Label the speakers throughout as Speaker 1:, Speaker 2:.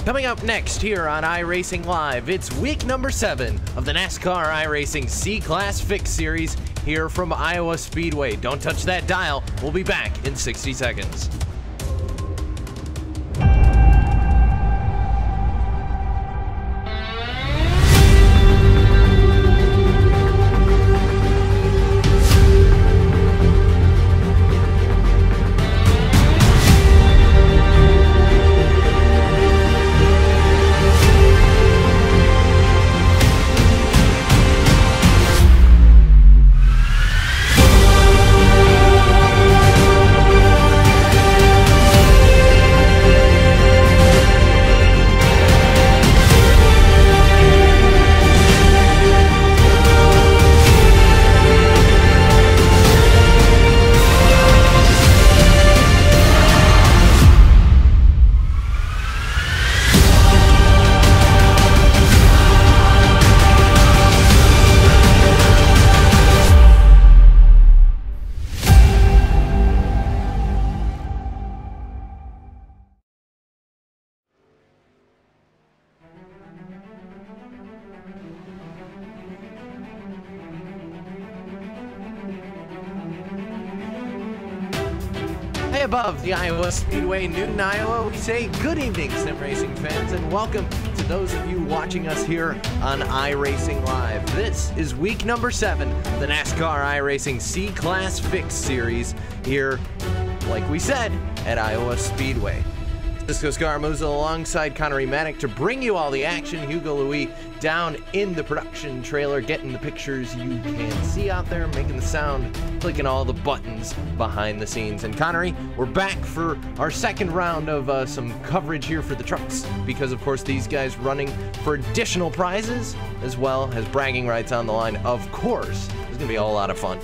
Speaker 1: Coming up next here on iRacing Live, it's week number 7 of the NASCAR iRacing C-Class Fix Series here from Iowa Speedway. Don't touch that dial. We'll be back in 60 seconds. Above the Iowa Speedway, Newton, Iowa, we say good evening, sim racing fans, and welcome to those of you watching us here on iRacing Live. This is week number 7 of the NASCAR iRacing C-Class Fix Series here, like we said, at Iowa Speedway. Cisco Scaramouza alongside Connery Maddock to bring you all the action. Hugo Louis down in the production trailer, getting the pictures you can see out there, making the sound, clicking all the buttons behind the scenes. And Connery, we're back for our second round of some coverage here for the trucks, because of course these guys running for additional prizes as well as bragging rights on the line. Of course, it's gonna be a whole lot of fun.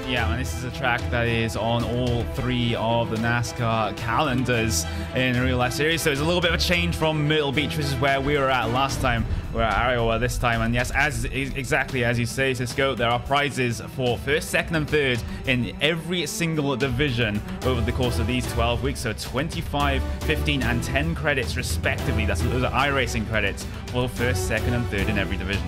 Speaker 2: Yeah, and this is a track that is on all 3 of the NASCAR calendars in real life series. So it's a little bit of a change from Myrtle Beach, which is where we were at last time. We're at Iowa this time. And yes, exactly as you say, Cisco, there are prizes for first, second, and third in every single division over the course of these 12 weeks. So 25, 15, and 10 credits respectively. Those are iRacing credits for first, second, and third in every division.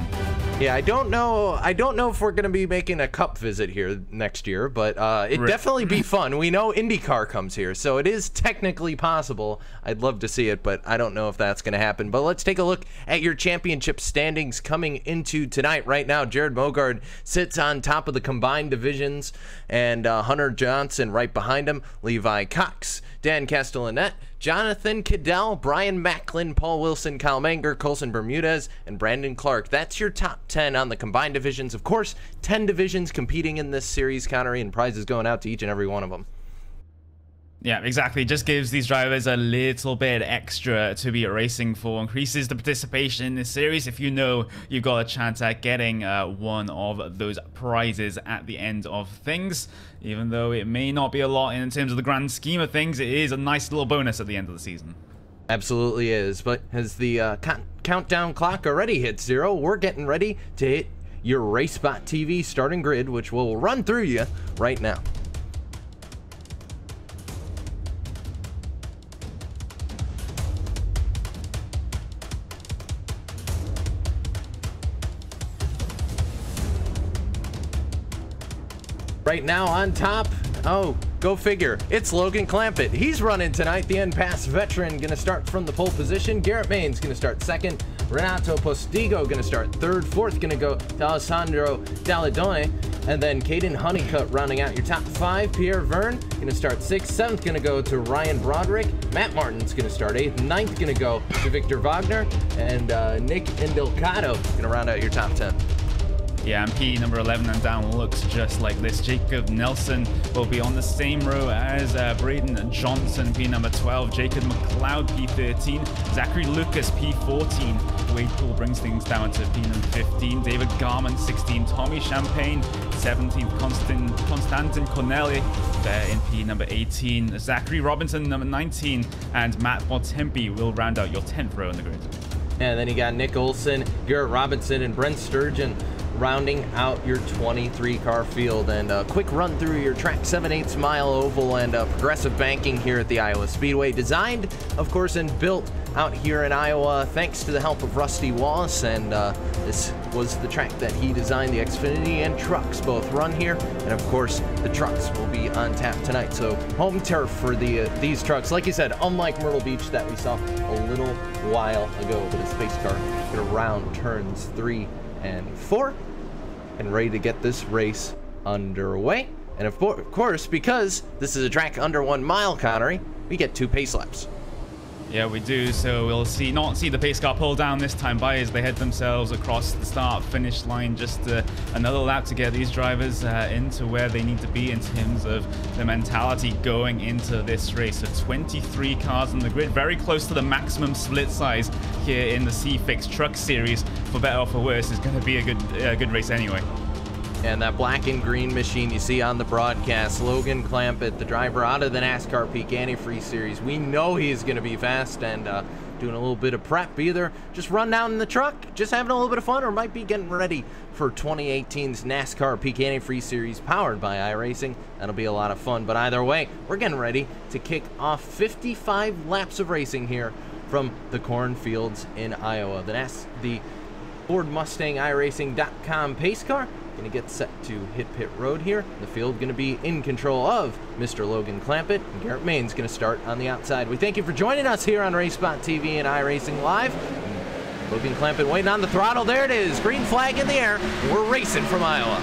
Speaker 1: Yeah, I don't know if we're going to be making a cup visit here next year, but it'd definitely be fun. We know IndyCar comes here, so it is technically possible. I'd love to see it, but I don't know if that's going to happen. But let's take a look at your championship standings coming into tonight. Right now, Jared Mogard sits on top of the combined divisions, and Hunter Johnson right behind him, Levi Cox, Dan Castellanette, Jonathan Cadell, Brian Macklin, Paul Wilson, Kyle Manger, Colson Bermudez, and Brandon Clark. That's your top 10 on the combined divisions. Of course, 10 divisions competing in this series, Connery, and prizes going out to each and every one of them.
Speaker 2: Yeah, exactly. Just gives these drivers a little bit extra to be racing for. Increases the participation in this series if you know you've got a chance at getting one of those prizes at the end of things. Even though it may not be a lot in terms of the grand scheme of things, it is a nice little bonus at the end of the season.
Speaker 1: Absolutely is. But as the countdown clock already hit 0, we're getting ready to hit your RaceSpot TV starting grid, which we'll run through you right now. Right now on top, oh, go figure, it's Logan Clampett. He's running tonight, the N-Pass veteran, gonna start from the pole position. Garrett Main's gonna start second. Renato Postigo gonna start third. Fourth gonna go to Alessandro Dalladone. And then Caden Honeycutt rounding out your top 5. Pierre Verne gonna start 6th. 7th gonna go to Ryan Broderick. Matt Martin's gonna start 8th. 9th gonna go to Victor Wagner. And Nick Indilcato gonna round out your top 10.
Speaker 2: Yeah, and P number 11 and down looks just like this. Jacob Nelson will be on the same row as Braden Johnson, P number 12. Jacob McLeod, P13. Zachary Lucas, P14. Wade Poole brings things down to P number 15. David Garman, 16. Tommy Champagne, 17th. Constantin Corneli there in P number 18. Zachary Robinson, number 19. And Matt Bontempi will round out your 10th row in the grid.
Speaker 1: And then you got Nick Olson, Garrett Robinson, and Brent Sturgeon rounding out your 23 car field. And a quick run through your track 7/8 mile oval and progressive banking here at the Iowa Speedway, designed of course and built out here in Iowa thanks to the help of Rusty Wallace, and this was the track that he designed. The Xfinity and trucks both run here, and of course the trucks will be on tap tonight. So home turf for these trucks. Like you said, unlike Myrtle Beach that we saw a little while ago, but his pace car get around turns 3 and 4 and ready to get this race underway. And of course, because this is a track under 1 mile, Connery, we get 2 pace laps.
Speaker 2: Yeah, we do. So we'll not see the pace car pull down this time by as they head themselves across the start-finish line. Just another lap to get these drivers into where they need to be in terms of the mentality going into this race. So 23 cars on the grid, very close to the maximum split size here in the C-Fix Truck Series. For better or for worse, it's going to be a good race anyway.
Speaker 1: And that black and green machine you see on the broadcast, Logan Clampett, the driver out of the NASCAR Peak Antifreeze Series. We know he's going to be fast and doing a little bit of prep, either just run down in the truck, just having a little bit of fun, or might be getting ready for 2018's NASCAR Peak Antifreeze Series powered by iRacing. That'll be a lot of fun. But either way, we're getting ready to kick off 55 laps of racing here from the cornfields in Iowa. The Ford Mustang iRacing.com pace car going to get set to hit pit road here. The field going to be in control of Mr. Logan Clampett, and Garrett Main's going to start on the outside. We thank you for joining us here on RaceSpot TV and iRacing Live. Logan Clampett waiting on the throttle. There it is. Green flag in the air. We're racing from Iowa.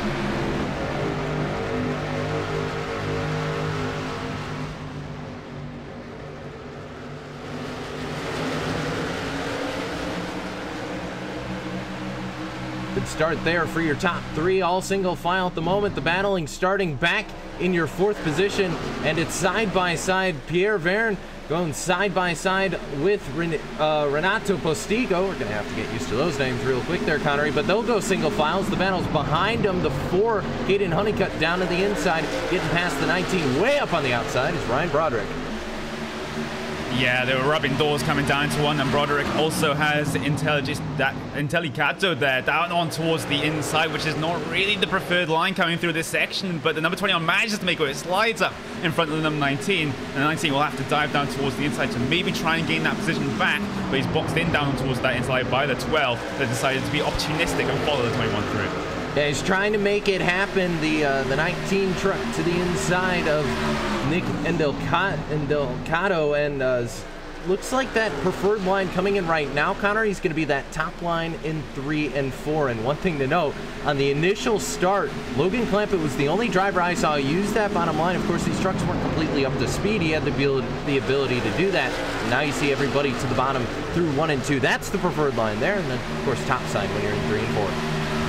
Speaker 1: Good start there for your top 3, all single file at the moment. The battling starting back in your 4th position, and it's side by side. Pierre Verne going side by side with Renato Postigo. We're gonna have to get used to those names real quick there, Connery, but they'll go single files. The battle's behind them. The 4, Hayden Honeycutt down to the inside, getting past the 19. Way up on the outside is Ryan Broderick.
Speaker 2: Yeah, they were rubbing doors coming down to 1, and Broderick also has Intellicato there down on towards the inside, which is not really the preferred line coming through this section, but the number 21 manages to make it. It slides up in front of the number 19, and the 19 will have to dive down towards the inside to maybe try and gain that position back, but he's boxed in down towards that inside by the 12 that decided to be opportunistic and follow the 21 through.
Speaker 1: Yeah, he's trying to make it happen. The 19 truck to the inside of Nick Indelcato, and looks like that preferred line coming in right now, Connor. He's going to be that top line in 3 and 4. And one thing to note, on the initial start, Logan Clampett was the only driver I saw use that bottom line. Of course, these trucks weren't completely up to speed. He had the ability to do that. And now you see everybody to the bottom through 1 and 2. That's the preferred line there. And then, of course, top side when you're in 3 and 4.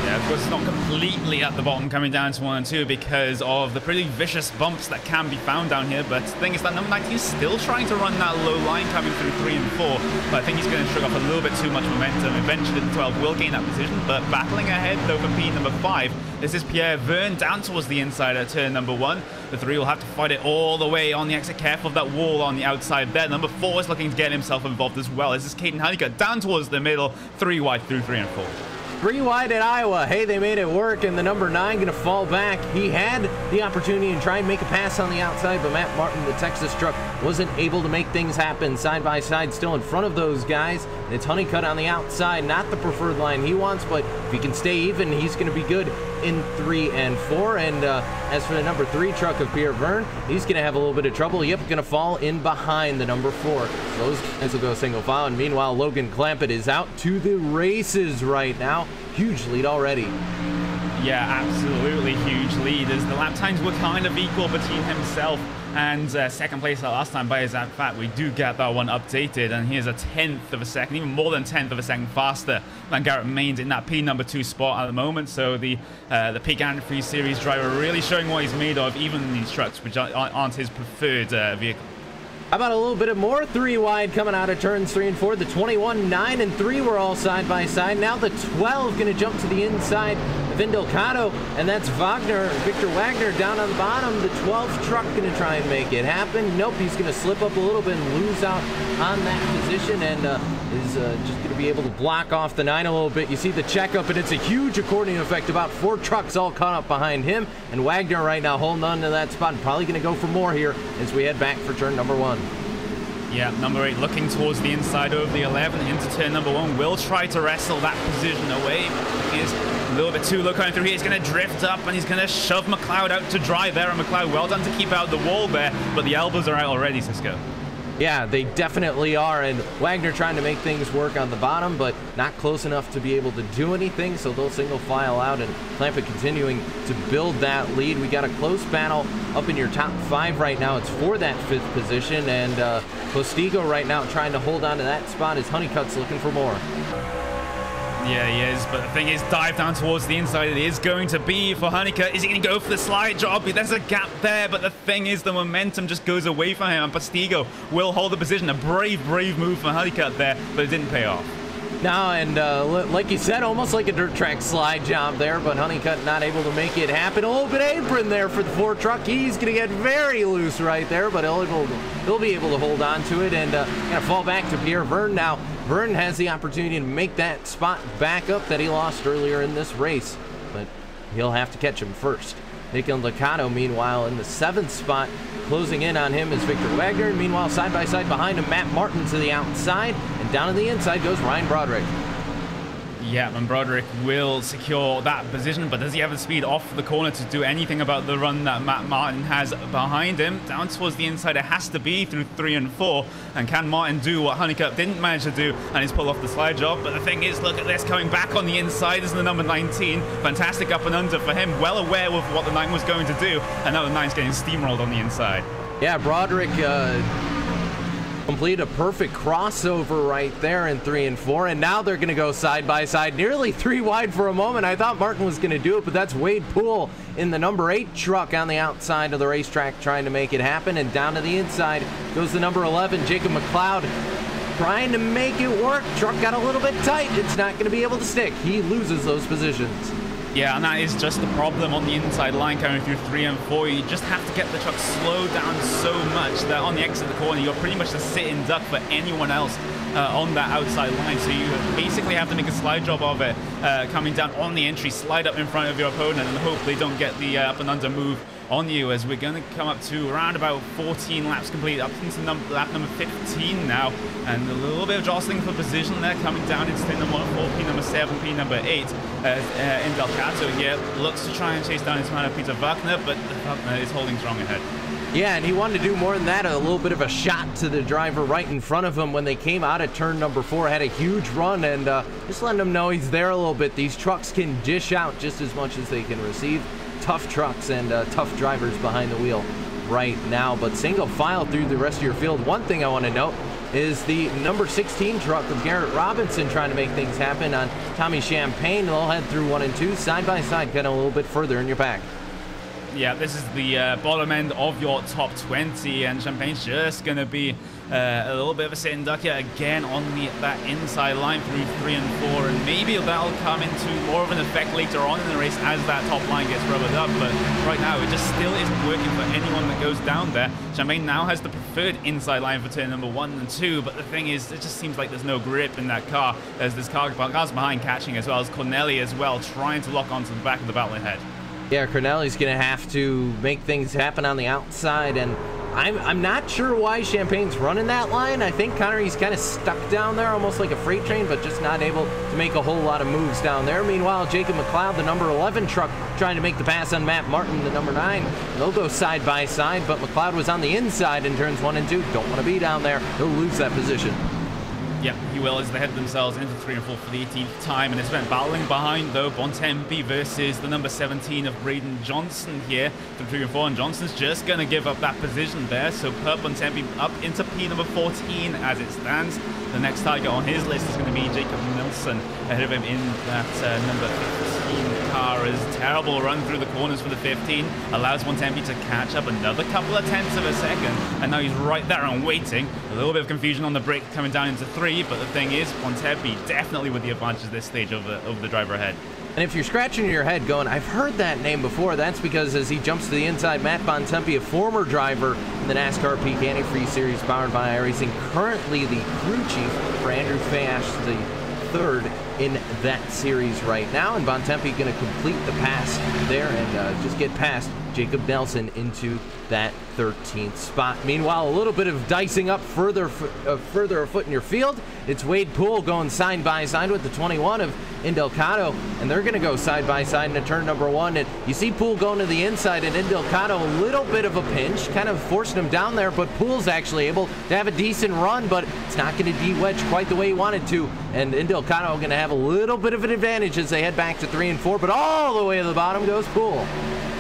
Speaker 2: Yeah, of course, it's not completely at the bottom coming down to 1 and 2 because of the pretty vicious bumps that can be found down here. But the thing is that number 19 is still trying to run that low line coming through 3 and 4. But I think he's going to shrug off a little bit too much momentum. Eventually, the 12 will gain that position. But battling ahead, though, for P number 5, this is Pierre Verne down towards the inside at turn number 1. The 3 will have to fight it all the way on the exit. Careful of that wall on the outside there. Number 4 is looking to get himself involved as well. This is Caden Honeycutt down towards the middle, 3 wide through 3 and 4.
Speaker 1: 3 wide at Iowa. Hey, they made it work, and the number 9 going to fall back. He had the opportunity to try and make a pass on the outside, but Matt Martin, the Texas truck, wasn't able to make things happen. Side by side, still in front of those guys. And it's Honeycutt on the outside, not the preferred line he wants, but if he can stay even, he's going to be good in 3 and 4. And as for the number 3 truck of Pierre Verne, he's going to have a little bit of trouble. Yep, going to fall in behind the number 4. Those guys will go single file, and meanwhile, Logan Clampett is out to the races right now. Huge lead already.
Speaker 2: Yeah, absolutely huge lead, as the lap times were kind of equal between himself and second place last time by his fact. We do get that one updated, and he is a 10th of a second, even more than 10th of a second faster than Garrett Maines in that P number 2 spot at the moment. So the Peak Antifreeze Series driver really showing what he's made of, even in these trucks, which aren't his preferred vehicle.
Speaker 1: How about a little bit of more 3 wide coming out of turns 3 and 4? The 21, 9, and 3 were all side by side. Now the 12 going to jump to the inside of Indelcato, and that's Victor Wagner down on the bottom. The 12 truck going to try and make it happen. Nope, he's going to slip up a little bit and lose out on that position, and is just going to be able to block off the 9 a little bit. You see the checkup, and it's a huge accordion effect. About 4 trucks all caught up behind him, and Wagner right now holding on to that spot. Probably going to go for more here as we head back for turn number 1.
Speaker 2: Yeah, number 8 looking towards the inside of the 11 into turn number 1. Will try to wrestle that position away. He's a little bit too low coming through here. He's going to drift up and he's going to shove McLeod out to dry there. And McLeod, well done to keep out the wall there, but the elbows are out already, Cisco.
Speaker 1: Yeah, they definitely are, and Wagner trying to make things work on the bottom, but not close enough to be able to do anything, so they'll single file out, and Clampa continuing to build that lead. We got a close battle up in your top 5 right now. It's for that 5th position, and Postigo right now trying to hold on to that spot as Honeycutt's looking for more.
Speaker 2: Yeah, he is, but the thing is, dive down towards the inside. It is going to be for Honeycutt. Is he going to go for the slide job? There's a gap there, but the thing is, the momentum just goes away from him, and Postigo will hold the position. A brave move from Honeycutt there, but it didn't pay off.
Speaker 1: No, and like you said, almost like a dirt track slide job there, but Honeycutt not able to make it happen. A little bit apron there for the Ford truck. He's going to get very loose right there, but he'll be able to hold on to it, and going to fall back to Pierre Verne now. Verne has the opportunity to make that spot back up that he lost earlier in this race, but he'll have to catch him first. Nick Liccato, meanwhile, in the 7th spot. Closing in on him is Victor Wagner. Meanwhile, side by side behind him, Matt Martin to the outside, and down to the inside goes Ryan Broderick.
Speaker 2: Yeah, and Broderick will secure that position, but does he have the speed off the corner to do anything about the run that Matt Martin has behind him? Down towards the inside, it has to be through 3 and 4. And can Martin do what Honeycutt didn't manage to do, and he's pulled off the slide job? But the thing is, look at this, coming back on the inside is the number 19. Fantastic up and under for him, well aware of what the 9 was going to do, and now the 9's getting steamrolled on the inside.
Speaker 1: Yeah, Broderick complete a perfect crossover right there in 3 and 4, and now they're going to go side by side, nearly 3 wide for a moment. I thought Martin was going to do it, but that's Wade Poole in the number 8 truck on the outside of the racetrack trying to make it happen, and down to the inside goes the number 11, Jacob McLeod, trying to make it work. Truck got a little bit tight. It's not going to be able to stick. He loses those positions.
Speaker 2: Yeah, and that is just the problem on the inside line coming through 3 and 4. You just have to get the truck slowed down so much that on the exit of the corner, you're pretty much a sit-in duck for anyone else on that outside line. So you basically have to make a slide job of it, coming down on the entry, slide up in front of your opponent, and hope they don't get the up and under move on you, as we're going to come up to around about 14 laps complete, up into lap number 15 now, and a little bit of jostling for position there, coming down into turn number 4, number 7, number 8, in Delcato here, looks to try and chase down his man of Peter Wagner, but Wagner is holding strong ahead.
Speaker 1: Yeah, and he wanted to do more than that, a little bit of a shot to the driver right in front of him when they came out of turn number 4, had a huge run, and just letting him know he's there a little bit. These trucks can dish out just as much as they can receive. Tough trucks and tough drivers behind the wheel right now, but single file through the rest of your field. One thing I want to note is the number 16 truck of Garrett Robinson trying to make things happen on Tommy Champagne. They'll head through 1 and 2 side by side, kind of a little bit further in your pack.
Speaker 2: Yeah, this is the bottom end of your top 20, and Champagne's just going to be a little bit of a sit-in duck here again on that inside line through 3 and 4, and maybe that'll come into more of an effect later on in the race as that top line gets rubbered up, but right now it just still isn't working for anyone that goes down there. Champagne now has the preferred inside line for turn number 1 and 2, but the thing is, it just seems like there's no grip in that car, as this car's behind catching, as well as Corneli as well, trying to lock onto the back of the battle ahead.
Speaker 1: Yeah, Corneli's going to have to make things happen on the outside, and I'm not sure why Champagne's running that line. I think Connery's kind of stuck down there, almost like a freight train, but just not able to make a whole lot of moves down there. Meanwhile, Jacob McLeod, the number 11 truck, trying to make the pass on Matt Martin, the number 9. They'll go side by side, but McLeod was on the inside in turns 1 and 2. Don't want to be down there. He'll lose that position.
Speaker 2: Yeah, he will, as they head themselves into 3 and 4 for the 18th time. And it's been battling behind, though, Bontempi versus the number 17 of Braden Johnson here from 3 and 4. And Johnson's just going to give up that position there. So per Bontempi up into P number 14 as it stands. The next target on his list is going to be Jacob Nilsson ahead of him in that number 15 car. As terrible run through the corners for the 15 allows Bontempi to catch up another couple of tenths of a second. And now he's right there and waiting. A little bit of confusion on the brake coming down into 3. But the thing is, Bontempi definitely with the advantage at this stage over the driver ahead.
Speaker 1: And if you're scratching your head going, I've heard that name before, that's because as he jumps to the inside, Matt Bontempi, a former driver in the NASCAR Peak Antifreeze Series powered by iRacing, currently the crew chief for Andrew Fash, the 3rd in that series right now. And Bontempi going to complete the pass there and just get past Jacob Nelson into that 13th spot. Meanwhile, a little bit of dicing up further afoot in your field. It's Wade Poole going side by side with the 21 of Indelicato, and they're going to go side by side into turn number 1. And you see Poole going to the inside, and Indelicato a little bit of a pinch, kind of forcing him down there, but Poole's actually able to have a decent run, but it's not going to de-wedge quite the way he wanted to. And Indelicato going to have a little bit of an advantage as they head back to 3 and 4, but all the way to the bottom goes Poole.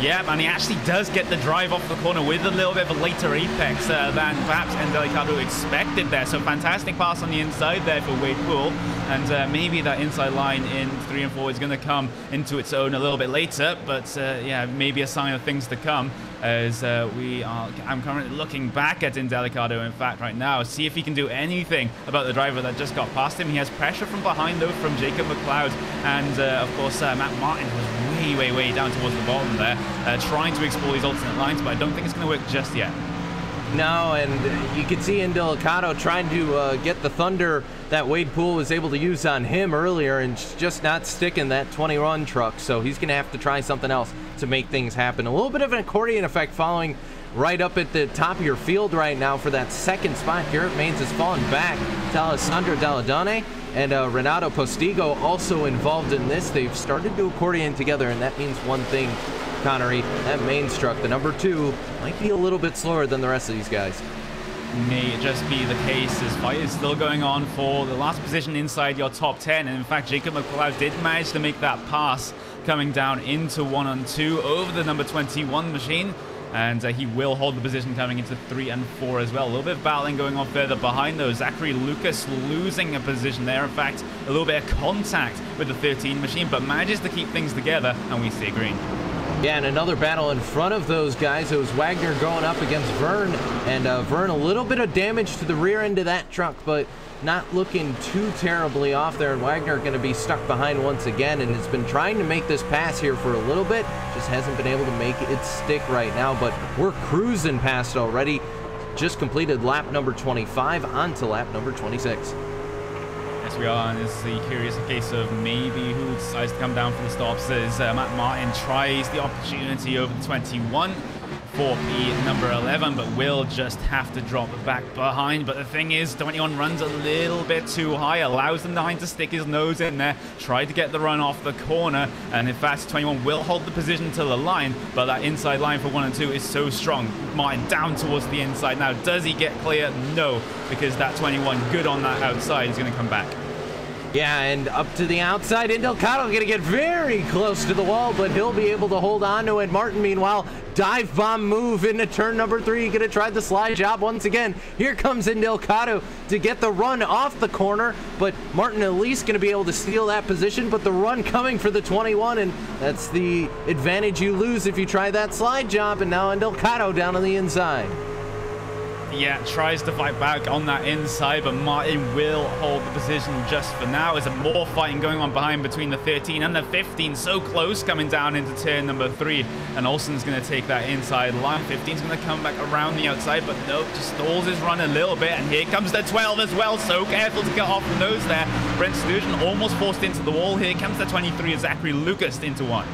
Speaker 2: Yeah, and he actually does get the drive off the corner with a little bit of a later apex than perhaps Indelicato expected there. So fantastic pass on the inside there for Wade Poole. And maybe that inside line in 3 and 4 is going to come into its own a little bit later. But yeah, maybe a sign of things to come as I'm currently looking back at Indelicato, in fact, right now. See if he can do anything about the driver that just got past him. He has pressure from behind, though, from Jacob McLeod. And, of course, Matt Martin was way down towards the bottom there, trying to explore these alternate lines, but I don't think it's going to work just yet.
Speaker 1: No, and you can see Indelicato trying to get the thunder that Wade Poole was able to use on him earlier, and just not sticking that 21 truck, so he's going to have to try something else to make things happen. A little bit of an accordion effect following right up at the top of your field right now for that second spot. Garrett Maines has fallen back to Alessandro Dalladone, and Renato Postigo also involved in this. They've started to accordion together, and that means one thing, Connery, that Maines truck, the number 2, might be a little bit slower than the rest of these guys.
Speaker 2: May just be the case as fight is still going on for the last position inside your top 10. And in fact, Jacob McLeod did manage to make that pass coming down into 1 on 2 over the number 21 machine. And he will hold the position coming into 3 and 4 as well. A little bit of battling going on further behind those. Zachary Lucas losing a position there. In fact, a little bit of contact with the 13 machine, but manages to keep things together, and we stay green.
Speaker 1: Yeah, and another battle in front of those guys. It was Wagner going up against Vern, and Vern a little bit of damage to the rear end of that truck, but not looking too terribly off there. And Wagner going to be stuck behind once again, and has been trying to make this pass here for a little bit, just hasn't been able to make it stick right now. But we're cruising past already. Just completed lap number 25 onto lap number 26.
Speaker 2: Yes, we are, and it's the curious case of maybe who decides to come down for the stops as Matt Martin tries the opportunity over the 21 for P number 11, but will just have to drop back behind. But the thing is, 21 runs a little bit too high, allows them behind to stick his nose in there, try to get the run off the corner, and in fact 21 will hold the position to the line, but that inside line for 1 and 2 is so strong. Martin down towards the inside now. Does he get clear? No, because that 21 good on that outside is going to come back.
Speaker 1: Yeah, and up to the outside, Indelicato going to get very close to the wall, but he'll be able to hold on to it. Martin, meanwhile, dive bomb move into turn number 3. Going to try the slide job once again. Here comes Indelicato to get the run off the corner, but Martin at least going to be able to steal that position, but the run coming for the 21, and that's the advantage you lose if you try that slide job, and now Indelicato down on the inside.
Speaker 2: Yeah, tries to fight back on that inside, but Martin will hold the position just for now. There's more fighting going on behind between the 13 and the 15. So close coming down into turn number 3. And Olsen's going to take that inside line. 15's going to come back around the outside, but nope, just stalls his run a little bit. And here comes the 12 as well. So careful to get off the nose there. Brent Sturgeon almost forced into the wall. Here comes the 23 as Zachary Lucas into 1.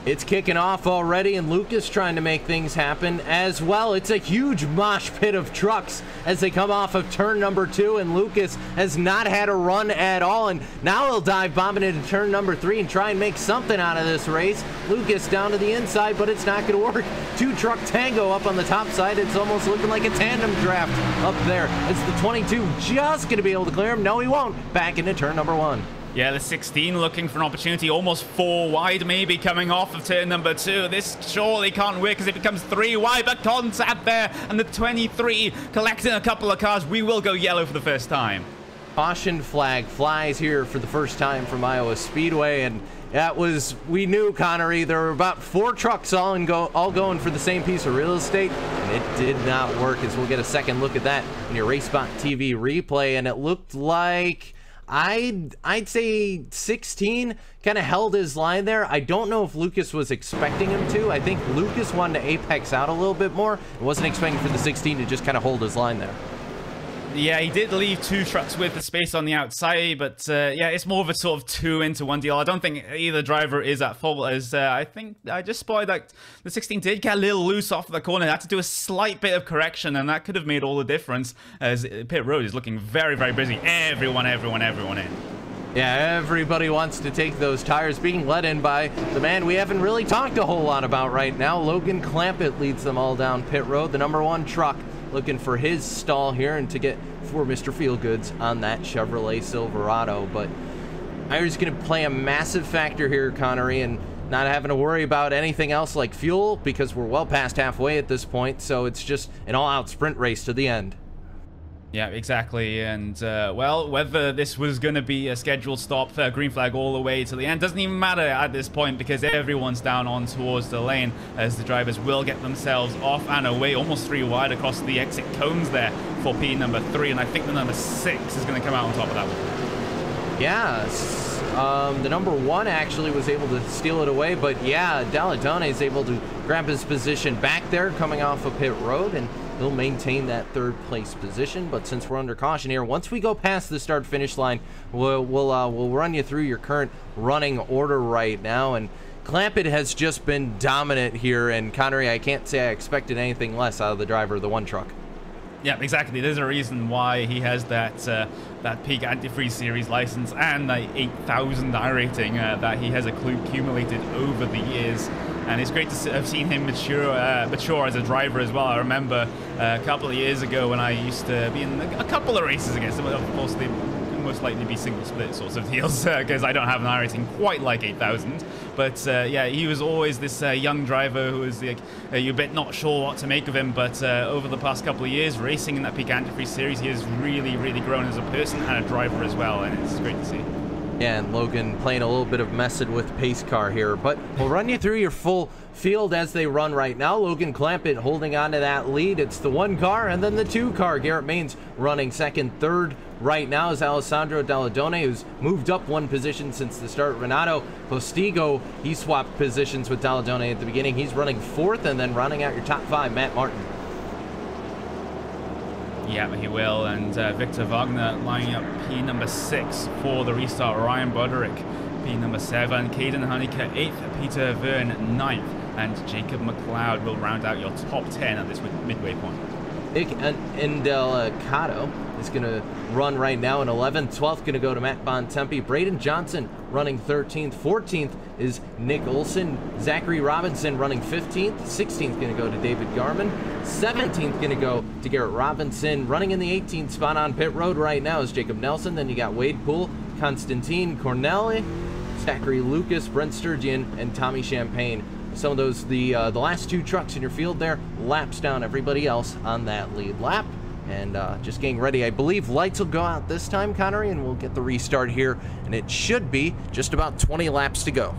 Speaker 1: It's kicking off already, and Lucas trying to make things happen as well. It's a huge mosh pit of trucks as they come off of turn number 2, and Lucas has not had a run at all, and now he'll dive bombing into turn number 3 and try and make something out of this race. Lucas down to the inside, but it's not going to work. 2-truck tango up on the top side. It's almost looking like a tandem draft up there. It's the 22 just going to be able to clear him. No, he won't. Back into turn number 1.
Speaker 2: Yeah, the 16 looking for an opportunity, almost 4 wide maybe coming off of turn number 2. This surely can't work as it becomes 3 wide, but contact there, and the 23 collecting a couple of cars. We will go yellow for the first time.
Speaker 1: Caution flag flies here for the first time from Iowa Speedway, and that was, we knew, Connery, there were about 4 trucks all going for the same piece of real estate, and it did not work, as we'll get a second look at that in your RaceSpot TV replay. And it looked like, I'd say 16 kind of held his line there. I don't know if Lucas was expecting him to. I think Lucas wanted to apex out a little bit more. I wasn't expecting for the 16 to just kind of hold his line there.
Speaker 2: Yeah, he did leave 2 trucks with the space on the outside, but yeah, it's more of a sort of 2 into 1 deal. I don't think either driver is at fault, as I think I just spotted that the 16 did get a little loose off the corner. Had to do a slight bit of correction, and that could have made all the difference, as pit road is looking very, very busy. Everyone in.
Speaker 1: Yeah, everybody wants to take those tires, being led in by the man we haven't really talked a whole lot about right now. Logan Clampett leads them all down pit road, the #1 truck, looking for his stall here and to get for Mr. Feelgoods on that Chevrolet Silverado. But Iron's going to play a massive factor here, Connery, and not having to worry about anything else like fuel, because we're well past halfway at this point, so it's just an all-out sprint race to the end.
Speaker 2: Yeah, exactly. And, well, whether this was going to be a scheduled stop, green flag all the way to the end, doesn't even matter at this point, because everyone's down on towards the lane, as the drivers will get themselves off and away, almost 3 wide across the exit cones there for P number 3, and I think the number 6 is going to come out on top of that one.
Speaker 1: Yes, the #1 actually was able to steal it away, but yeah, Dalladone is able to grab his position back there coming off of pit road, and he'll maintain that 3rd place position. But since we're under caution here, once we go past the start finish line, we'll run you through your current running order right now. And Clampett has just been dominant here, and Connery, I can't say I expected anything less out of the driver of the 1 truck.
Speaker 2: Yeah, exactly. There's a reason why he has that that peak antifreeze series license and the 8,000 iRating that he has accumulated over the years. And it's great to have seen him mature as a driver as well. I remember a couple of years ago when I used to be in a couple of races against him. Of course, they most likely be single split sorts of deals, because I don't have an iRating quite like 8,000. But yeah, he was always this young driver who was like, you're a bit not sure what to make of him. But over the past couple of years, racing in that peak antifreeze series, he has really, really grown as a person and a driver as well, and it's great to see.
Speaker 1: Yeah, and Logan playing a little bit of messing with pace car here, but we'll run you through your full field as they run right now. Logan Clampett holding on to that lead. It's the 1 car and then the 2 car. Garrett Maines running 2nd, 3rd right now is Alessandro Dalladone, who's moved up 1 position since the start. Renato Postigo, he swapped positions with Dalladone at the beginning. He's running 4th, and then rounding out your top 5, Matt Martin.
Speaker 2: Yeah, he will. And Victor Wagner lining up P number 6 for the restart. Ryan Broderick, P number 7. Caden Honeycutt, 8th. Peter Verne, 9th. And Jacob McLeod will round out your top 10 at this midway point.
Speaker 1: Nick Indelicato is going to run right now in 11th. 12th going to go to Matt Bontempi. Braden Johnson running 13th. 14th is Nick Olson. Zachary Robinson running 15th. 16th going to go to David Garman. 17th going to go to Garrett Robinson. Running in the 18th spot on pit road right now is Jacob Nelson. Then you got Wade Poole, Constantine Corneli, Zachary Lucas, Brent Sturgeon, and Tommy Champagne. Some of those, the last 2 trucks in your field there, laps down everybody else on that lead lap. And just getting ready. I believe lights will go out this time, Connery, and we'll get the restart here. And it should be just about 20 laps to go.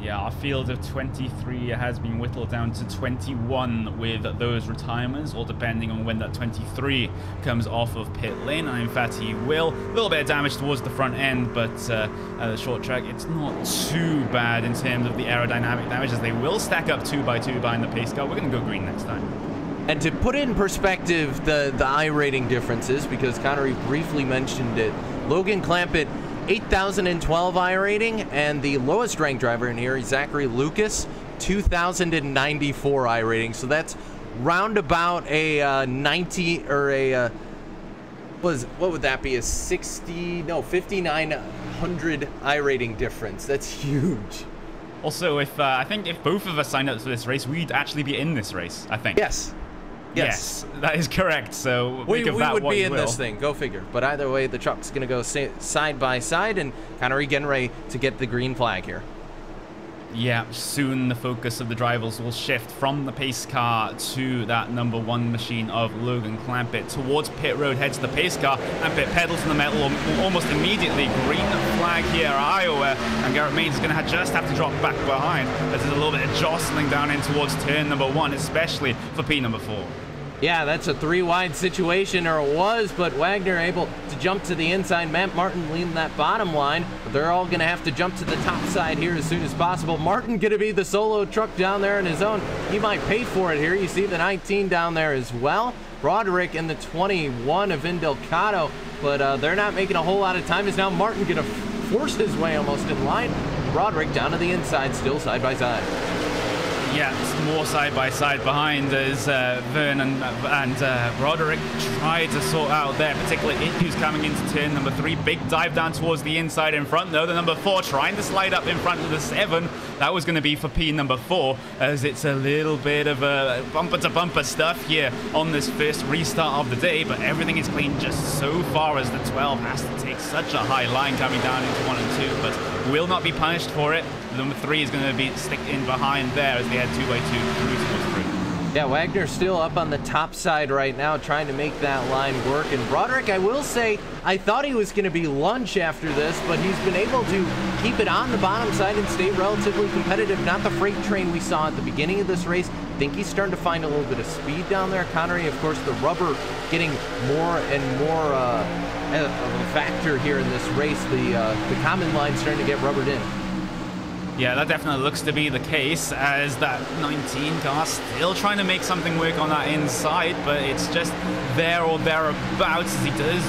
Speaker 2: Yeah, our field of 23 has been whittled down to 21 with those retirements, or depending on when that 23 comes off of pit lane. And in fact, he will. A little bit of damage towards the front end, but the short track, it's not too bad in terms of the aerodynamic damage, as they will stack up 2x2 behind the pace car. We're going to go green next time.
Speaker 1: And to put it in perspective, the iRating differences, because Connery briefly mentioned it, Logan Clampett, 8,012 iRating, and the lowest ranked driver in here is Zachary Lucas, 2,094 iRating. So that's round about a 90 or a what would that be, a 5,900 iRating difference. That's huge.
Speaker 2: Also, if I think if both of us signed up for this race, we'd actually be in this race, I think.
Speaker 1: Yes,
Speaker 2: that is correct. So
Speaker 1: we would be in this thing. Go figure. But either way, the truck's going to go side by side, and Connery getting ready to get the green flag here.
Speaker 2: Yeah, soon the focus of the drivers will shift from the pace car to that #1 machine of Logan Clampett. Towards pit road heads the pace car, and pit pedal to the metal almost immediately. Green flag here at Iowa, and Garrett Maines is going to just have to drop back behind, as there's a little bit of jostling down in towards turn #1, especially for P number 4.
Speaker 1: Yeah, that's a 3 wide situation, or it was, but Wagner able to jump to the inside. Matt Martin leading that bottom line, but they're all going to have to jump to the top side here as soon as possible. Martin going to be the solo truck down there in his own. He might pay for it here. You see the 19 down there as well. Broderick and the 21 of Indilcato, but they're not making a whole lot of time. Is now Martin going to force his way almost in line. Broderick down to the inside, still side by side.
Speaker 2: Yeah, it's more side by side behind as Vern and Broderick try to sort out their particular issues coming into turn number 3. Big dive down towards the inside in front, though. The number 4 trying to slide up in front of the 7. That was going to be for P number 4, as it's a little bit of a bumper-to-bumper stuff here on this first restart of the day, but everything is clean just so far as the 12 has to take such a high line coming down into 1 and 2, but will not be punished for it. Number 3 is going to be stick in behind there as they head 2x2 through towards 3.
Speaker 1: Yeah, Wagner's still up on the top side right now trying to make that line work. And Broderick, I will say, I thought he was going to be lunch after this, but he's been able to keep it on the bottom side and stay relatively competitive. Not the freight train we saw at the beginning of this race. I think he's starting to find a little bit of speed down there. Connery, of course, the rubber getting more and more of a factor here in this race. The common line starting to get rubbered in.
Speaker 2: Yeah, that definitely looks to be the case, as that 19 car still trying to make something work on that inside, but it's just there or thereabouts as he does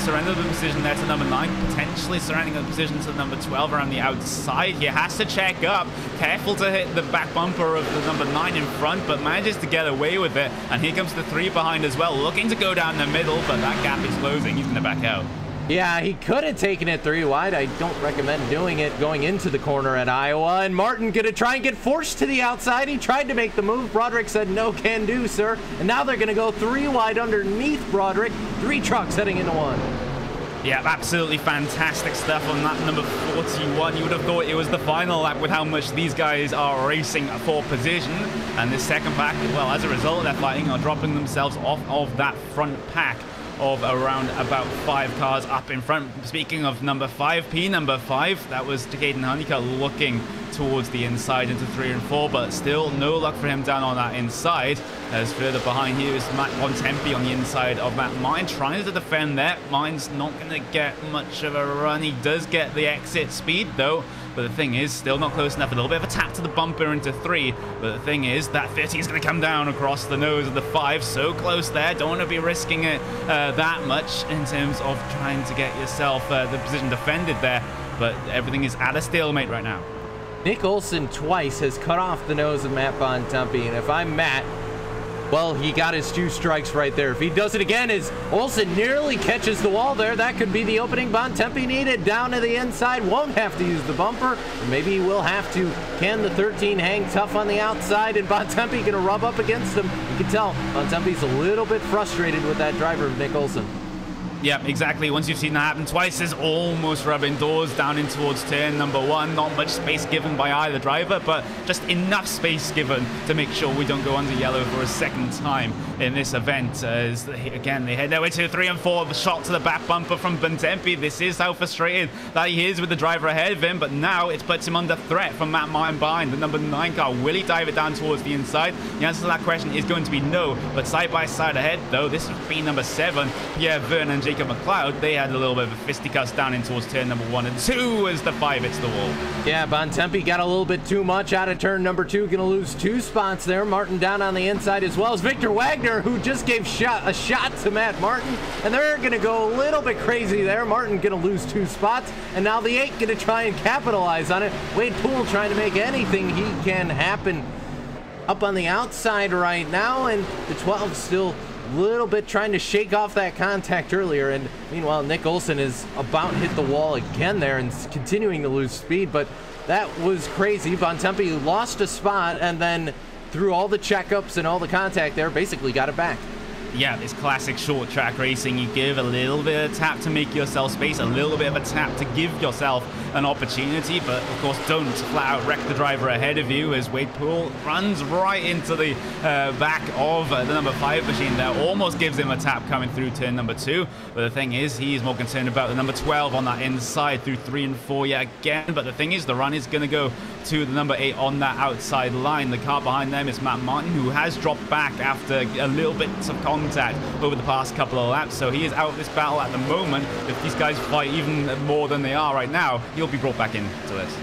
Speaker 2: surrender the position there to number 9, potentially surrendering the position to number 12 around the outside. He has to check up, careful to hit the back bumper of the number 9 in front, but manages to get away with it. And here comes the 3 behind as well, looking to go down the middle, but that gap is closing. He's going to back out.
Speaker 1: Yeah, he could have taken it 3 wide. I don't recommend doing it going into the corner at Iowa. And Martin going to try and get forced to the outside. He tried to make the move. Broderick said, no can do, sir. And now they're going to go 3 wide underneath Broderick. 3 trucks heading into 1.
Speaker 2: Yeah, absolutely fantastic stuff on that number 41. You would have thought it was the final lap with how much these guys are racing for position. And this second pack, well, as a result of their fighting, are dropping themselves off of that front pack of around about 5 cars up in front. Speaking of number 5, P number 5, that was Caden Honeycutt looking towards the inside into 3 and 4, but still no luck for him down on that inside. As further behind here is Matt Bontempi on the inside of Matt Mine, trying to defend that. Mine's not going to get much of a run. He does get the exit speed though, but the thing is, still not close enough. A little bit of a tap to the bumper into 3, but the thing is, that 30 is going to come down across the nose of the 5. So close there. Don't want to be risking it that much in terms of trying to get yourself the position defended there, but everything is at a stalemate right now.
Speaker 1: Nick Olson twice has cut off the nose of Matt Bontempi, and if I'm Matt, well, he got his 2 strikes right there. If he does it again, as Olson nearly catches the wall there, that could be the opening Bontempi needed. Down to the inside, won't have to use the bumper, or maybe he will have to. Can the 13 hang tough on the outside, and Bontempi gonna rub up against him? You can tell Bontempi's a little bit frustrated with that driver of Nick Olson.
Speaker 2: Yeah, exactly. Once you've seen that happen twice, there's almost rubbing doors down in towards turn number 1. Not much space given by either driver, but just enough space given to make sure we don't go under yellow for a second time in this event. As again, they head their way to 3 and 4. The shot to the back bumper from Bontempi. This is how frustrated that he is with the driver ahead of him, but now it puts him under threat from Matt Martin behind. The number 9 car, will he dive it down towards the inside? The answer to that question is going to be no, but side by side ahead, though, this would be number 7. Yeah, Vern and Jacob McLeod, they had a little bit of a fisticuffs down in towards turn number 1 and 2 as the 5 hits the wall.
Speaker 1: Yeah, Bontempi got a little bit too much out of turn number 2, gonna lose 2 spots there. Martin down on the inside, as well as Victor Wagner, who just gave a shot to Matt Martin, and they're gonna go a little bit crazy there. Martin gonna lose 2 spots, and now the 8 gonna try and capitalize on it. Wade Poole trying to make anything he can happen up on the outside right now, and the 12 still little bit trying to shake off that contact earlier. And meanwhile, Nick Olson is about hit the wall again there and continuing to lose speed, but that was crazy. Bontempi lost a spot and then through all the checkups and all the contact there, basically got it back.
Speaker 2: yeah, it's classic short track racing. You give a little bit of tap to make yourself space, a little bit of a tap to give yourself an opportunity, but of course don't flat out wreck the driver ahead of you as Wade Poole runs right into the back of the number 5 machine there. Almost gives him a tap coming through turn number 2, but the thing is he's more concerned about the number 12 on that inside through 3 and 4 yet again. But the thing is, the run is going to go to the number 8 on that outside line. The car behind them is Matt Martin, who has dropped back after a little bit of contact over the past couple of laps, so he is out of this battle at the moment. If these guys fight even more than they are right now, he'll be brought back into this.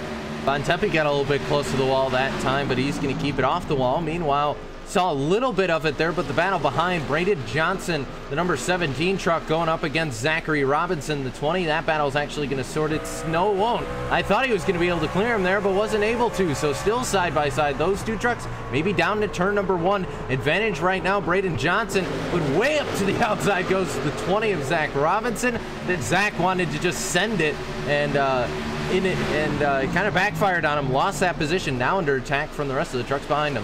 Speaker 1: Bontempi got a little bit close to the wall that time, but he's going to keep it off the wall. Meanwhile, saw a little bit of it there, but the battle behind Braden Johnson, the number 17 truck, going up against Zachary Robinson, the 20. That battle is actually going to sort it. Snow won't. I thought he was going to be able to clear him there, but wasn't able to. So still side by side, those two trucks maybe down to turn number 1. Advantage right now, Braden Johnson, but way up to the outside goes the 20 of Zach Robinson. That Zach wanted to just send it and it kind of backfired on him. Lost that position. Now under attack from the rest of the trucks behind him.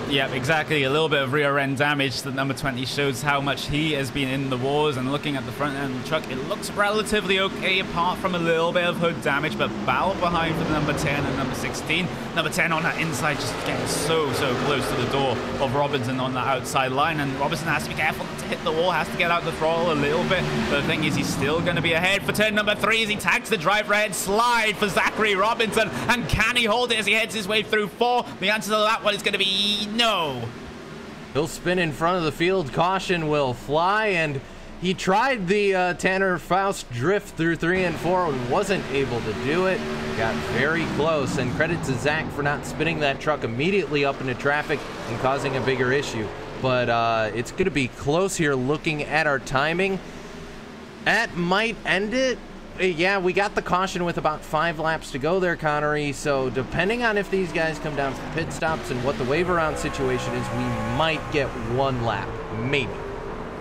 Speaker 2: Yeah, exactly. A little bit of rear end damage. The number 20 shows how much he has been in the wars, and looking at the front end of the truck, it looks relatively okay apart from a little bit of hood damage, but battle behind for the number 10 and number 16. Number 10 on that inside, just getting so close to the door of Robinson on that outside line, and Robinson has to be careful not to hit the wall, has to get out the throttle a little bit. But the thing is, he's still going to be ahead for turn number 3 as he tags the driver ahead slide for Zachary Robinson, and can he hold it as he heads his way through 4? The answer to that one is going to be no.
Speaker 1: He'll spin in front of the field. Caution will fly, and he tried the Tanner Faust drift through 3 and 4 and wasn't able to do it. Got very close, and credit to Zach for not spinning that truck immediately up into traffic and causing a bigger issue. But it's going to be close here looking at our timing. That might end it. Yeah, we got the caution with about 5 laps to go there, Connery. So depending on if these guys come down for pit stops and what the wave around situation is, we might get 1 lap, maybe.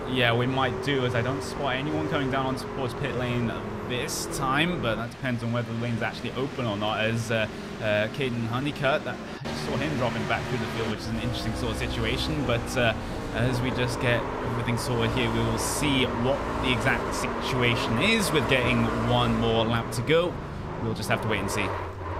Speaker 2: Yeah, we might do, as I don't spot anyone coming down towards pit lane this time, but that depends on whether the lane's actually open or not, as Caden Honeycutt, I just saw him dropping back through the field, which is an interesting sort of situation. But as we just get everything sorted here, we will see what the exact situation is with getting 1 more lap to go. We'll just have to wait and see.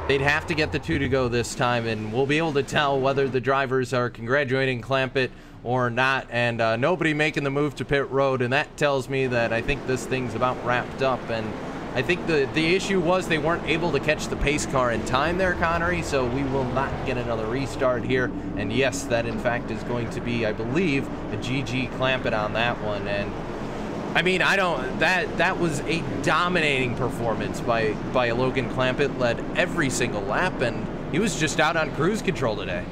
Speaker 1: They'd have to get the 2 to go this time, and we'll be able to tell whether the drivers are congratulating Clampett or not, and nobody making the move to pit road, and that tells me that I think this thing's about wrapped up. And I think the issue was they weren't able to catch the pace car in time there, Connery, so we will not get another restart here. And yes, that in fact is going to be, I believe, a GG Clampett on that one. And I mean, that was a dominating performance by Logan Clampett. Led every single lap, and he was just out on cruise control today.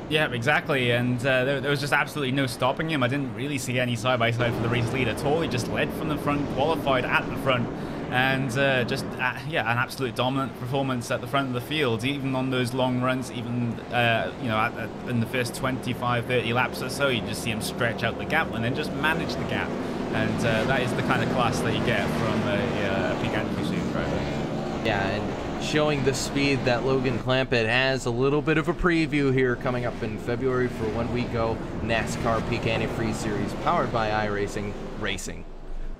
Speaker 2: Yeah, exactly, and there was just absolutely no stopping him. I didn't really see any side-by-side for the race lead at all. He just led from the front, qualified at the front, and yeah, an absolute dominant performance at the front of the field, even on those long runs, even you know, in the first 25-30 laps or so, you just see him stretch out the gap and then just manage the gap, and that is the kind of class that you get from a peak entry soon driver.
Speaker 1: Yeah, and showing the speed that Logan Clampett has. A little bit of a preview here coming up in February for when we go NASCAR Peak Antifreeze Series powered by iRacing Racing.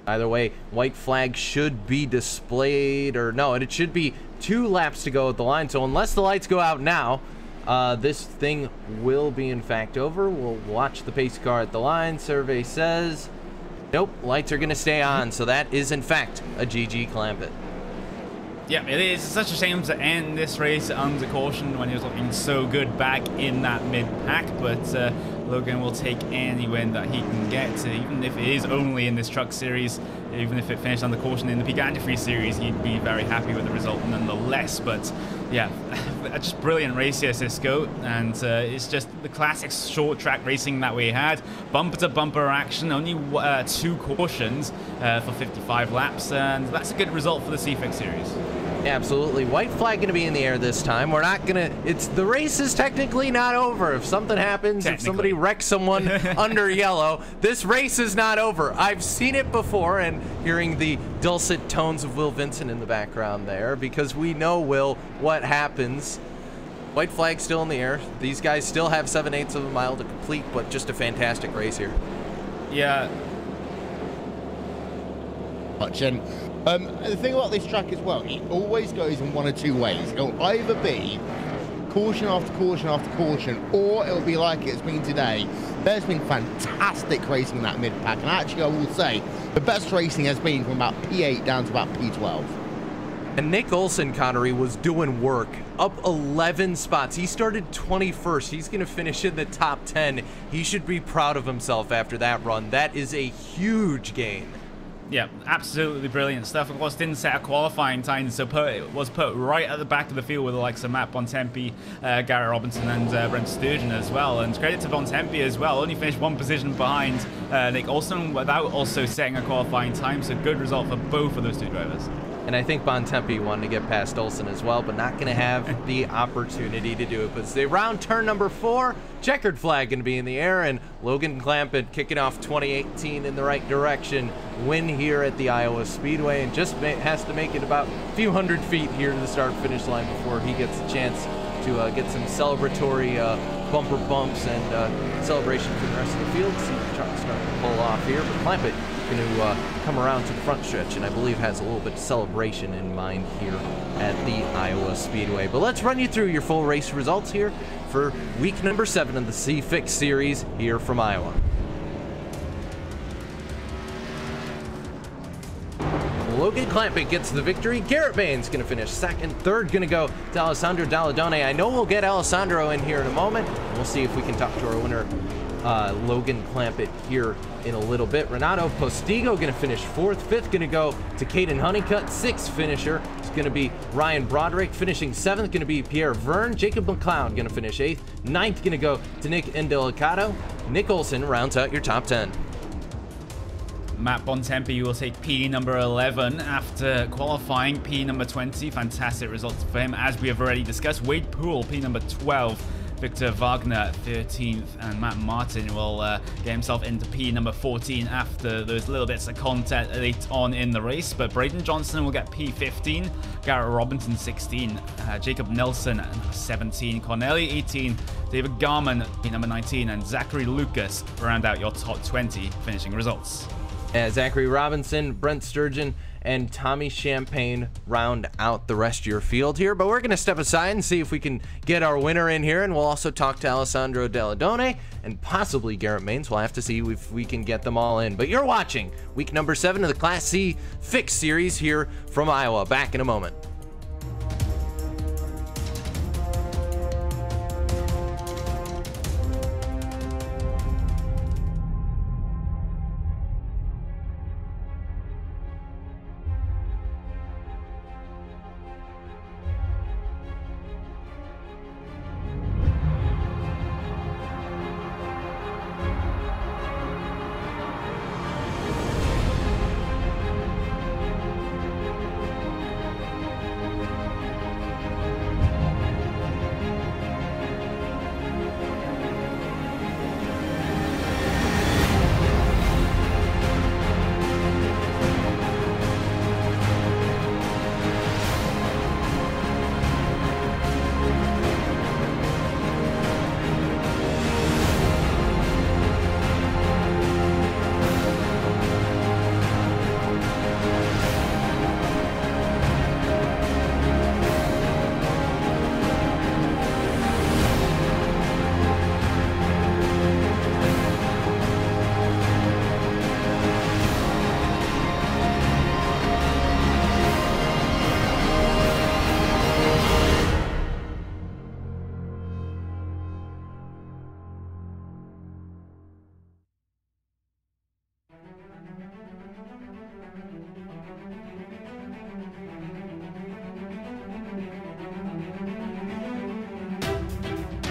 Speaker 1: Either way, white flag should be displayed, or no, it should be 2 laps to go at the line. So unless the lights go out now, this thing will be in fact over. We'll watch the pace car at the line. Survey says, nope, lights are going to stay on. So that is in fact a GG Clampett.
Speaker 2: Yeah, it is such a shame to end this race under caution when he was looking so good back in that mid-pack, but Logan will take any win that he can get to, even if it is only in this truck series. Even if it finished under caution in the Peak Antifreeze series, he'd be very happy with the result nonetheless. But yeah, just brilliant race here, Cisco, and it's just the classic short track racing that we had. Bumper to bumper action, only 2 cautions for 55 laps, and that's a good result for the CFIX series.
Speaker 1: Absolutely. White flag going to be in the air this time. We're not going to... The race is technically not over. If something happens, if somebody wrecks someone under yellow, this race is not over. I've seen it before, and hearing the dulcet tones of Will Vincent in the background there, because we know, Will, what happens. White flag still in the air. These guys still have 7/8 of a mile to complete, but just a fantastic race here.
Speaker 2: Yeah.
Speaker 3: And the thing about this track as well, it always goes in one of two ways. It'll either be caution after caution after caution, or it'll be like it's been today. There's been fantastic racing in that mid-pack, and actually I will say the best racing has been from about P8 down to about P12.
Speaker 1: And Nick Olsen, Connery, was doing work up 11 spots. He started 21st. He's going to finish in the top 10. He should be proud of himself after that run. That is a huge gain.
Speaker 2: Yeah, absolutely brilliant stuff. Of course, didn't set a qualifying time, so was put right at the back of the field with the likes of Matt Bontempi, Garrett Robinson, and Brent Sturgeon as well. And credit to Bontempi as well. Only finished one position behind Nick Olsen without also setting a qualifying time, so good result for both of those two drivers.
Speaker 1: And I think Bontempi wanted to get past Olsen as well, but not going to have the opportunity to do it. But as they round turn number 4, checkered flag going to be in the air, and Logan Clampett kicking off 2018 in the right direction. Win here at the Iowa Speedway, and just has to make it about a few hundred feet here to the start-finish line before he gets a chance to get some celebratory bumper bumps and celebration for the rest of the field. See the truck starting to pull off here, but Clampett going to come around to the front stretch, and I believe has a little bit of celebration in mind here at the Iowa Speedway. But let's run you through your full race results here for week number 7 of the C-Fix series here from Iowa. Logan Clampett gets the victory. Garrett Baines going to finish second. Third going to go to Alessandro Dalladone. I know we'll get Alessandro in here in a moment. We'll see if we can talk to our winner, Logan Clampett, here in a little bit. Renato Postigo going to finish 4th. 5th going to go to Caden Honeycutt. 6th finisher is going to be Ryan Broderick. Finishing 7th going to be Pierre Verne. Jacob McLeod going to finish 8th. 9th going to go to Nick Indelicato. Nick Olsen rounds out your top 10.
Speaker 2: Matt Bontempi will take P number 11 after qualifying. P number 20, fantastic results for him, as we have already discussed. Wade Poole, P number 12. Victor Wagner, 13th, and Matt Martin will get himself into P number 14 after those little bits of content late on in the race. But Braden Johnson will get P15, Garrett Robinson 16, Jacob Nelson 17, Corneli 18, David Garman P number 19, and Zachary Lucas round out your top 20 finishing results.
Speaker 1: Zachary Robinson, Brent Sturgeon, and Tommy Champagne round out the rest of your field here. But we're going to step aside and see if we can get our winner in here, and we'll also talk to Alessandro Dalladone and possibly Garrett Baines. We'll have to see if we can get them all in. But you're watching week number 7 of the Class C Fix series here from Iowa. Back in a moment.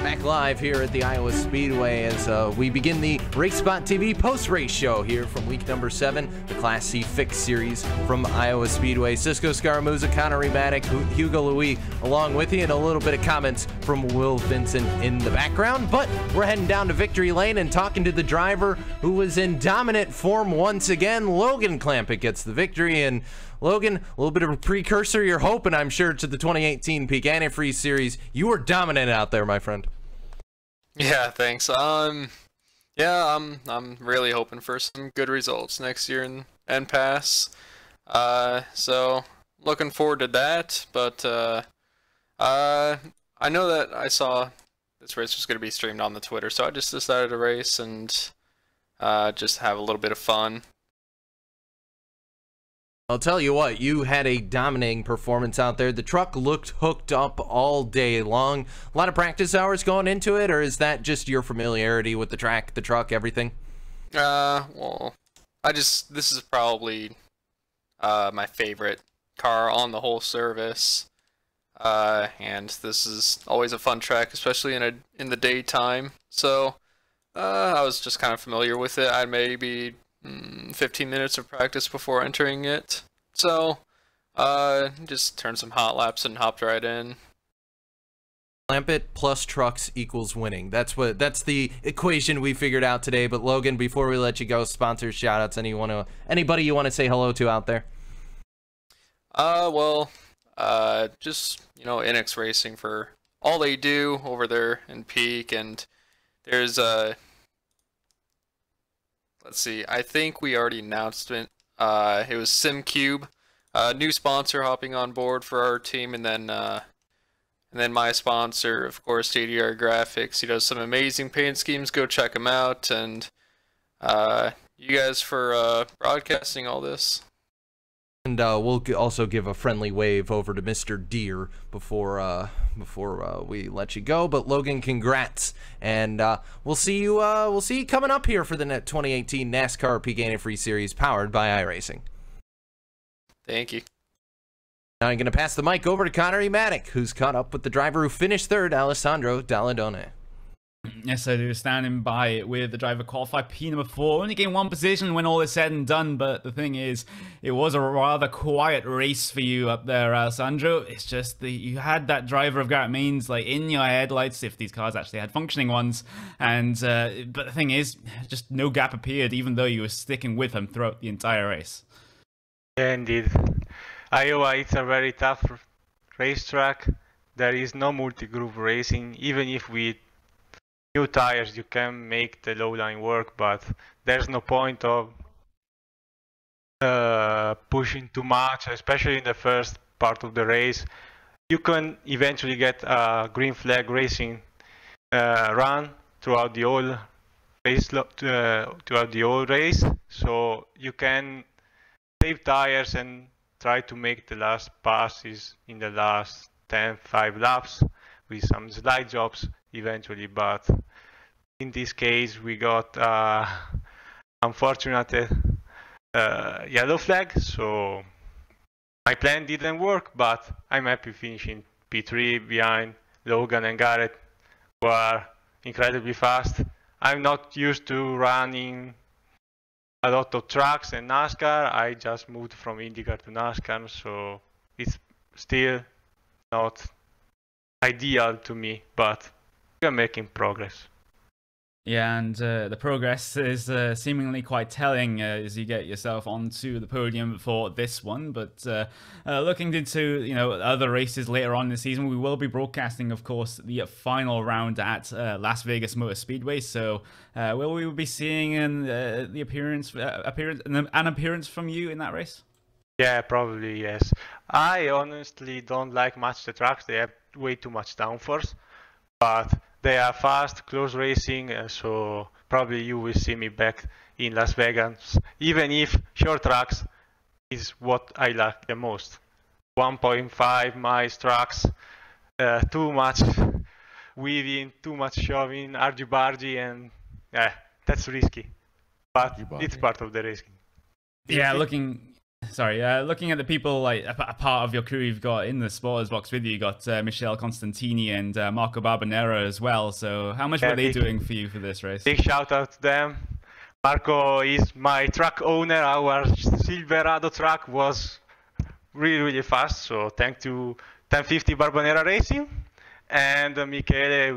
Speaker 1: Back live here at the Iowa Speedway as we begin the Race Spot TV post-race show here from week number 7, the Class C Fix series from Iowa Speedway. Cisco Scaramuza, Connery Maddock, Hugo Louis along with you, and a little bit of comments from Will Vincent in the background. But we're heading down to Victory Lane and talking to the driver who was in dominant form once again. Logan Clampett gets the victory, and Logan, a little bit of a precursor, you're hoping, I'm sure, to the 2018 Peak Antifreeze Series. You were dominant out there, my friend.
Speaker 4: Yeah, thanks. Yeah, I'm really hoping for some good results next year in NPass. So looking forward to that. But I know that I saw this race was going to be streamed on the Twitter, so I just decided to race and just have a little bit of fun.
Speaker 1: I'll tell you what, you had a dominating performance out there. The truck looked hooked up all day long. A lot of practice hours going into it, or is that just your familiarity with the track, the truck, everything?
Speaker 4: Well, this is probably my favorite car on the whole service. And this is always a fun track, especially in the daytime. So I was just kind of familiar with it. I had maybe 15 minutes of practice before entering it. So just turned some hot laps and hopped right in.
Speaker 1: Lamp it plus trucks equals winning. That's the equation we figured out today. But Logan, before we let you go, sponsors, shout outs, anybody you want to say hello to out there?
Speaker 4: Just, NX Racing for all they do over there in Peak, and there's let's see, I think we already announced it. It was SimCube, new sponsor hopping on board for our team, and then my sponsor, of course, TDR Graphics. He does some amazing paint schemes. Go check him out, and you guys for broadcasting all this.
Speaker 1: And we'll also give a friendly wave over to Mr. Deere before we let you go. But Logan, congrats, and we'll see you coming up here for the 2018 NASCAR Peak Antifreeze Series powered by iRacing.
Speaker 4: Thank you.
Speaker 1: Now I'm going to pass the mic over to Connor Ematic, who's caught up with the driver who finished third, Alessandro Dalladone.
Speaker 2: Yes, I do. Standing by with the driver qualified P number 4. Only gained one position when all is said and done, but the thing is, it was a rather quiet race for you up there, Alessandro. It's just that you had that driver of Garrett Mains like in your headlights, if these cars actually had functioning ones. And but the thing is, just no gap appeared, even though you were sticking with him throughout the entire race.
Speaker 5: Yeah, indeed. Iowa, it's a very tough racetrack. There is no multi-group racing, even if we new tires you can make the low line work, but there's no point of pushing too much, especially in the first part of the race. You can eventually get a green flag racing run throughout the whole race, so you can save tires and try to make the last passes in the last 5 laps with some slide jobs eventually, but in this case we got unfortunate yellow flag, so my plan didn't work, but I'm happy finishing P3 behind Logan and Garrett, who are incredibly fast. I'm not used to running a lot of tracks and NASCAR. I just moved from IndyCar to NASCAR, so it's still not ideal to me, but we're making progress.
Speaker 2: Yeah, and the progress is seemingly quite telling as you get yourself onto the podium for this one. But looking into other races later on in the season, we will be broadcasting, of course, the final round at Las Vegas Motor Speedway. So will we be seeing an appearance from you in that race?
Speaker 5: Yeah, probably yes. I honestly don't like much the tracks. They have way too much downforce, but they are fast, close racing, so probably you will see me back in Las Vegas, even if short tracks is what I like the most. 1.5 miles tracks, too much weaving, too much shoving, argy-bargy, and that's risky, but it's part of the racing.
Speaker 2: Yeah, looking at the people, like a part of your crew you've got in the spotters box with you, you got Michele Constantini and Marco Barbanera as well. So how much were they doing for you for this race?
Speaker 5: Big shout out to them. Marco is my truck owner. Our Silverado truck was really, really fast. So thanks to 1050 Barbanera Racing and Michele,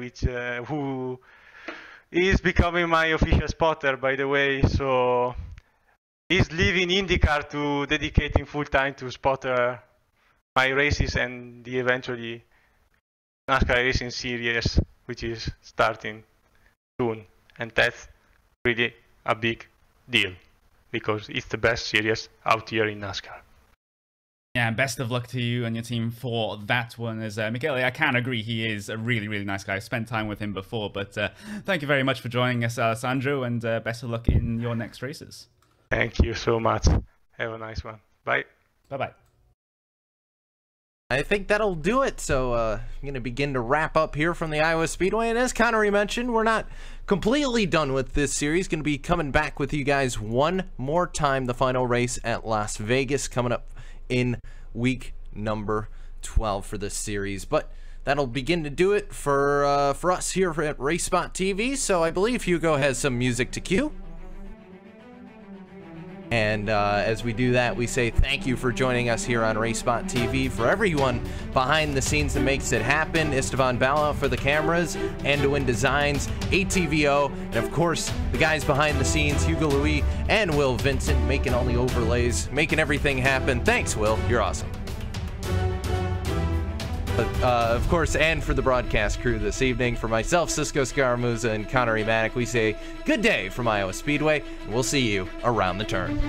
Speaker 5: who is becoming my official spotter, by the way. So he's leaving IndyCar to dedicating full time to spotter my races and the eventually NASCAR iRacing series, which is starting soon. And that's really a big deal because it's the best series out here in NASCAR.
Speaker 2: Yeah, and best of luck to you and your team for that one. As Michele, I can agree, he is a really, really nice guy. I spent time with him before, but thank you very much for joining us, Alessandro, and best of luck in your next races.
Speaker 5: Thank you so much. Have a nice one. Bye.
Speaker 2: Bye-bye.
Speaker 1: I think that'll do it. So I'm going to begin to wrap up here from the Iowa Speedway. And as Connery mentioned, we're not completely done with this series. Going to be coming back with you guys one more time. The final race at Las Vegas coming up in week number 12 for this series. But that'll begin to do it for us here at RaceSpot TV. So I believe Hugo has some music to cue. And as we do that, we say thank you for joining us here on RaceSpot TV. For everyone behind the scenes that makes it happen, Esteban Bala for the cameras, Anduin Designs, ATVO, and of course, the guys behind the scenes, Hugo Louis and Will Vincent, making all the overlays, making everything happen. Thanks, Will. You're awesome. Of course, and for the broadcast crew this evening, for myself, Cisco Scaramuza, and Connery Maddock, we say good day from Iowa Speedway, and we'll see you around the turn.